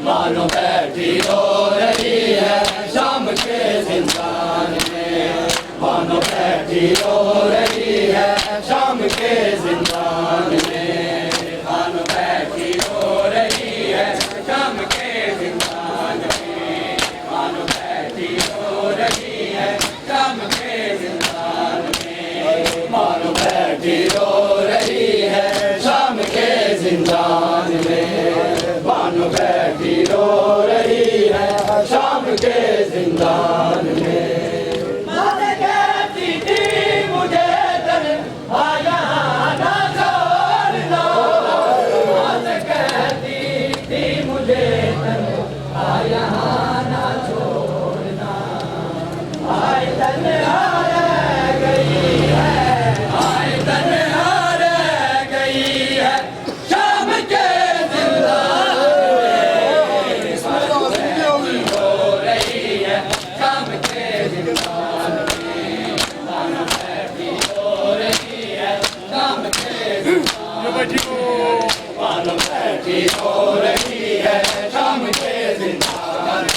मानो बैठी रो रही है शाम के जिंदान में, मानो बैठी रो रही है शाम के जिंदान में, मानो बैठी रो रही है शाम के जिंदान में, मानो बैठी रो रही है शाम के जिंदान में, मानो बैठी रो रही है शाम के जिंदान में, मानो बैठी रो रही है शाम के जिंदान में। माने कहती थी मुझे दर आया ना छोड़ना, माने कहती थी मुझे दर आया ना छोड़ना, आए तन्हा रह गई है, आए तन्हा रह गई है शाम के मानो बैठी रो रही है शाम के जिंदान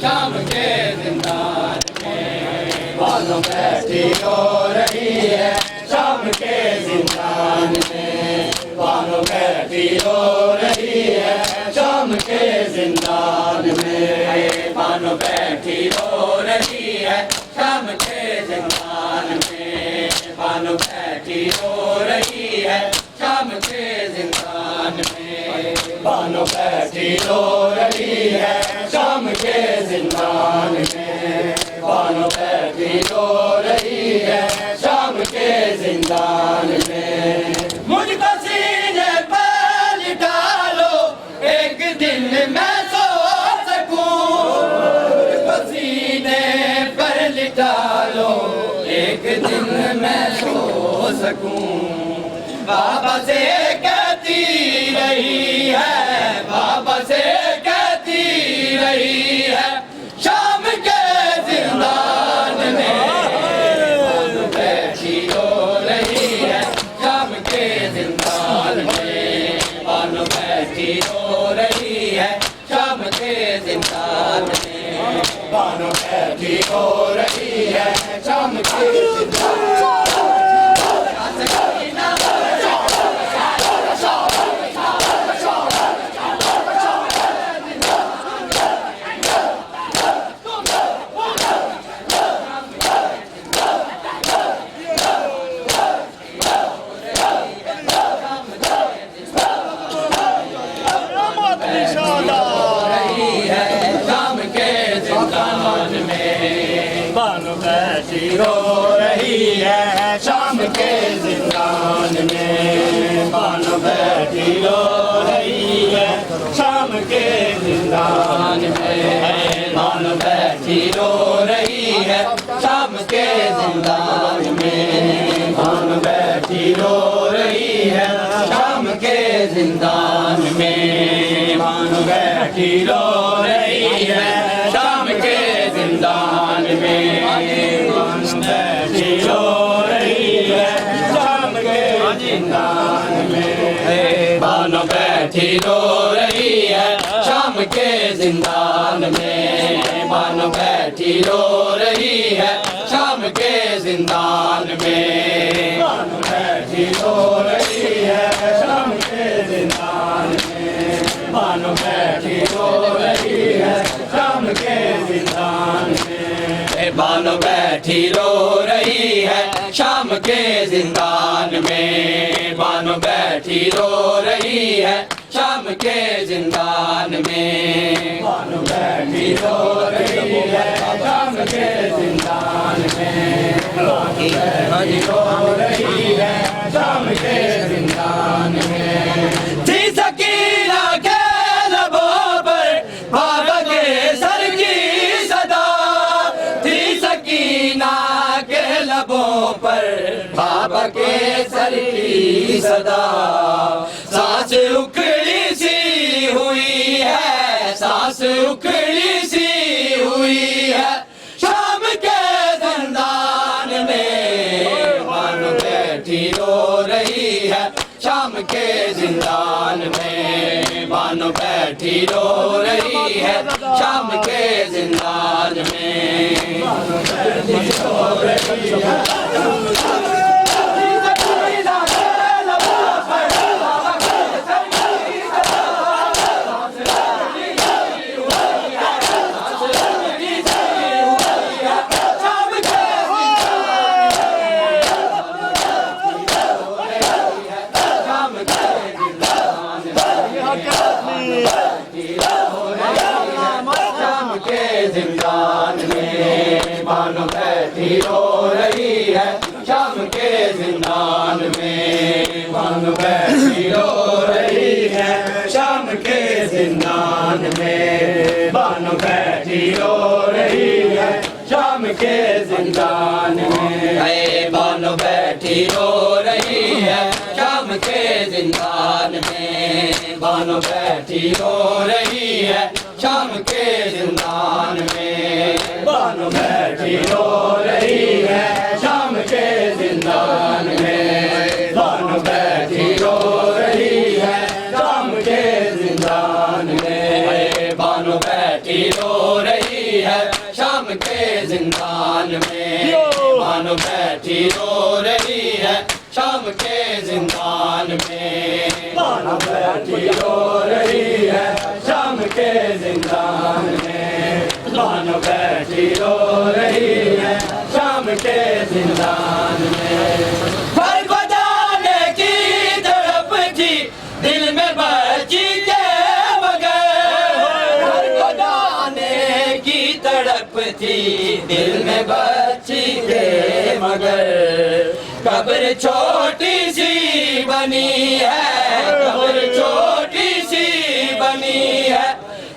शाम के जिंदान में, मानो बैठी रो रही है शाम के जिंदान में, मानो बैठी रो रही है शाम के जिंदान में, मानो बैठी रो रही है शाम के जिंदान में, मानो बैठी रो रही है शाम के जिंदान में, मानो बैठी रो रही है शाम के जिंदान में, मानो बैठी रो रही है शाम के जिंदान में। मुझको सीने पर लिटा लो एक दिन मैं सो सकूं, मुझको सीने पर लिटा लो एक दिन मैं सो सकूं, बाबा से कहती रही है, बाबा से कहती रही है शाम के जिंदान में, मानो बैठी रो रही है शाम के जिंदान में, मानो बैठी रो रही है शाम के जिंदान में, मानो बैठी रो रही है शाम के जिंदान में। शाम के जिंदान बैठी रो रही है शाम के जिंदान में। बानो बैठी रो रही है शाम के जिंदान में। बानो बैठी रो रही है शाम के जिंदान में। बानो बैठी रो रही है शाम के जिंदान में। बानो बैठी रो रही है शाम के जिंदान में। बानो बैठी रो रही है शाम के जिंदान में। बानो बैठी रो रही है शाम के जिंदान में। बानो बैठी रो रही है शाम के जिंदान में। बानो बैठी रो रही है शाम के जिंदान में। बानो बैठी रो रही है शाम के जिंदान में। बानो बैठी रो रही है शाम के जिंदान में। बानो बैठी रो रही है शाम के जिंदान में। बानो बैठी रो रही है शाम के जिंदान में। बानो बैठी रो रही है शाम के जिंदान में। थी सकीना के लबों पर बाबा के सर की सदा। थी सकीना के लबों पर बाबा के सर की सदा। सांस उखड़ी सी हुई है, सांस उखड़ी सी हुई है शाम के जिंदान में। बानो बैठी रो रही है शाम के जिंदान में। बानो बैठी रो रही है शाम के जिंदान में। बानो बैठी रो रही है जिंदान में। बानो बैठी रो रही है शाम के जिंदान में। बानो बैठी रो रही है शाम के जिंदान में। बानो बैठी रो रही है शाम के जिंदान में। बानो बैठी रो रही है शाम के जिंदान में। बानो बैठी रो रही है शाम के जिंदान में। बानो बैठी रो रही है शाम के जिंदान में। बानो बैठी रो रही है शाम के जिंदान में। बानो बैठी रो रही है शाम के जिंदान में। बानो बैठी रो रही है शाम के जिंदान में। बानो बैठी रो रही है शाम के जिंदान में। बानो बैठी रो रही है शाम के जिंदान में। हर बजाने की तड़प थी दिल में बची के मगर। हर बजाने की तड़प थी दिल में बची के मगर। कब्र छोटी सी बनी है, कब्र छोटी सी बनी है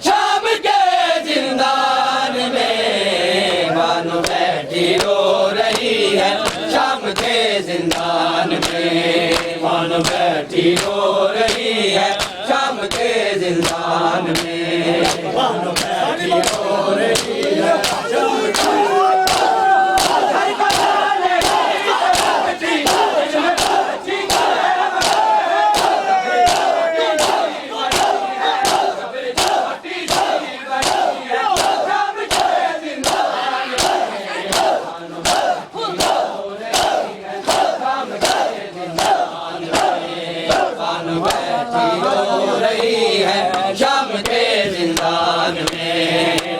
शाम के जिंदान में। बानो बैठी रो रही है शाम के जिंदान में। बानो बैठी रो रही है शाम के जिंदान में। बानो बैठी रो रही है शाम के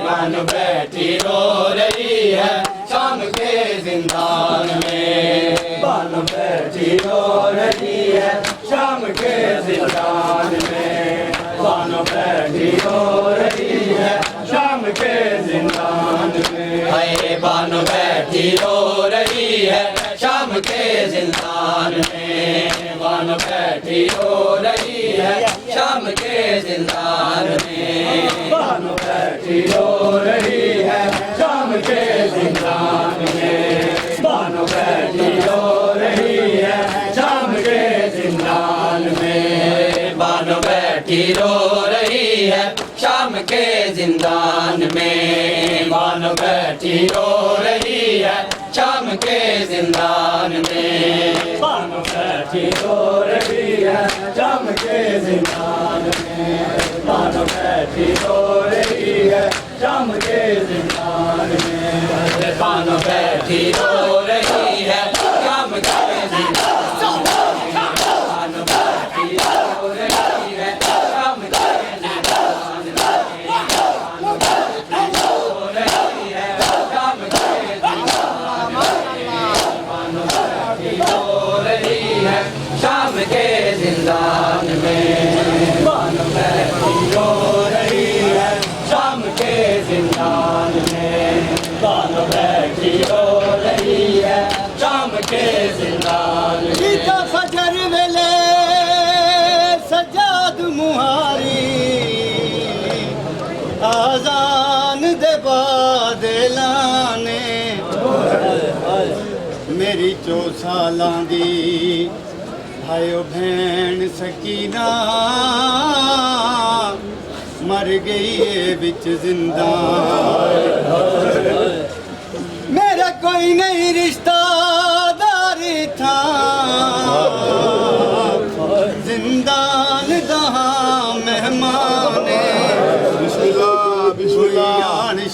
बानो बैठी रो रही है शाम के जिंदान में। बानो बैठी रो रही है शाम के जिंदान में। बानो बैठी रो रही है शाम के जिंदान में। बानो बैठी बैठी रो रही है शाम के जिंदान में, बानो बैठी रो रही है शाम के जिंदान में, बानो बैठी रो रही है शाम के जिंदान में, बानो बैठी रो रही है शाम के जिंदान में, बानो बैठी रो रही है शाम के जिंदान में, बानो बैठी रो रही है शाम के जिंदान में, बानो बैठी रो रही है शाम के जिंदान में, बानो बैठी रो रही है शाम के जिंदान में, बानो बैठी रो रही है शाम के जिंदान में, बानो बैठी रो रही है शाम के जिंदान में, बानो बैठी रो रही है शाम के जिंदान में, बानो बैठी रो रही है शाम के जिंदान में, बानो बैठी रो रही है शाम के जिंदान में, बानो बैठी रो रही है शाम के जिंदान में। गीता फजर वेले सजाद मुहारी आजान दे बाद लाने मेरी 4 सालां दी भाइयो भैन सकीना मर गई है बिच जिंदा, मेरा कोई नहीं रिश्तादारी था जिंदान दहा मेहमान बिस्मिल्लाह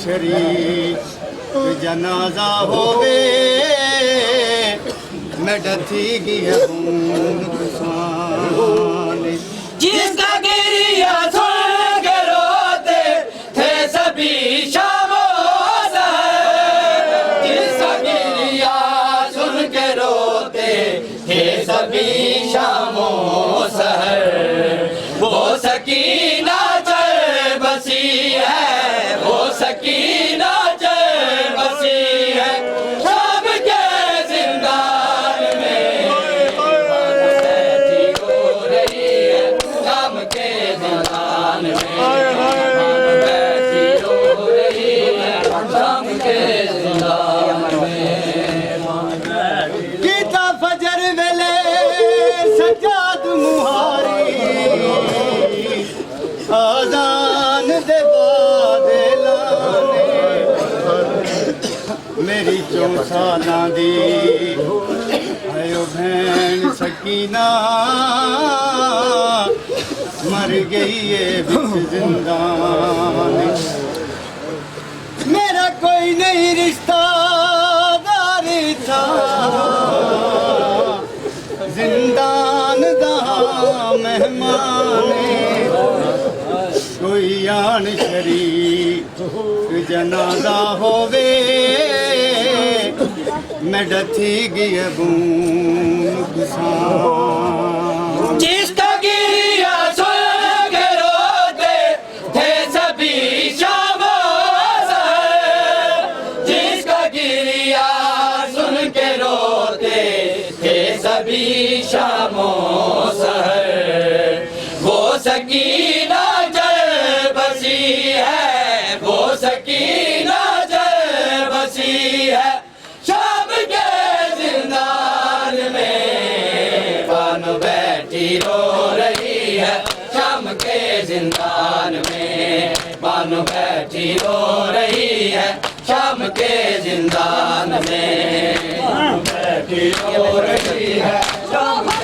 शरीफ जनाजा होवे मैं डथी गया जिसका गिरिया सुन के रोते थे सभी शामों, जिसका गिरिया सुन के रोते थे सभी शामों सहर, वो सकीना चल बसी है, वो सकीना चल बसी है शाम के जिंदान में, बैठी रो रही है शाम के जिंदान में, बैठी रो रही है शाम के जिंदान में। गीता फजर वेले सजाद मुहारी आजान दे बाद लाने मेरी 4 सालां दी आयो भैन सकीना मर गई है बिच जिंदान, मेरा कोई नहीं रिश्तादारी था जिंदान दहा मेहमान कोई आन शरीफ जनाजा होवे मैं डथी गया बून जिसका गिरिया सुन के रोते थे सभी शामों, जिसका गिरिया सुन के रोते थे सभी शामों सहर, वो सकीना जल बसी है, वो सकीना जल बसी है शाम के जिंदान में, बानो बैठी रो रही है शाम के जिंदान में, बानो बैठी रो रही है शाम के जिंदान में, बानो बैठी रो रही है शाम के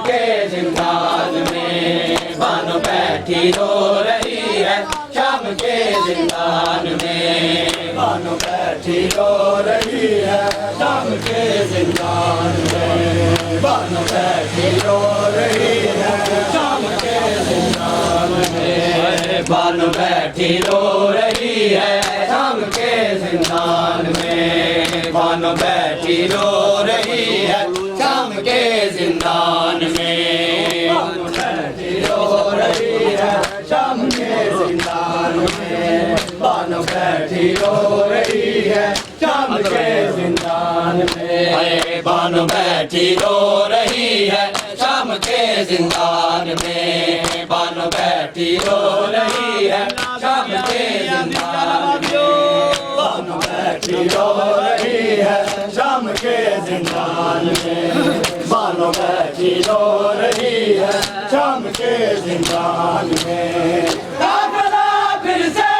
के जिंदान में बानो बैठी रो रही है शाम के जिंदान में बानो बैठी रो रही है शाम के जिंदान में बानो बैठी रो रही है शाम के जिंदान में बानो बैठी रो रही है शाम के जिंदान में बानो बैठी रो रही है शाम के जिंदान में बानो बैठी रो रही है शाम के जिंदान में बानो बैठी रो रही है शाम के जिंदान में बानो बैठी रो रही है शाम के जिंदान में बानो बैठी रो रही है शाम के जिंदान में बानो बैठी रो रही है शाम के जिंदान में बानो बैठी रो रही है शाम के जिंदान में काफिला फिर से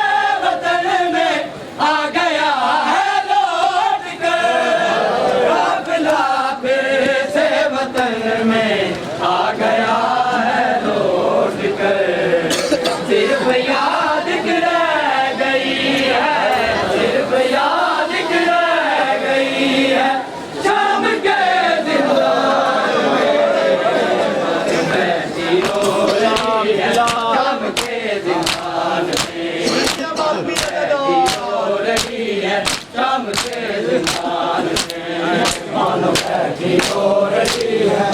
वतन में आ गया है लौट कर काफिला फिर से वतन में आ गया है लौट कर सिर्फ याद रह गई है सिर्फ याद रह गई है शाम के जिंदान में बैठी रो रही है शाम के जिंदान में बैठी रो रही है शाम के जिंदान में मानो बैठी रो रही है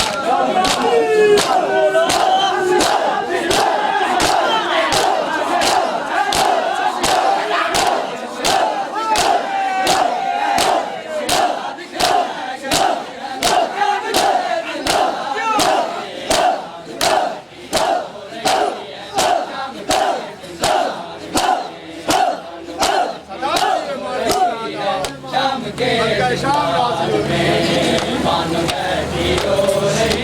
शाम के जिंदान में बानो बैठी रो रही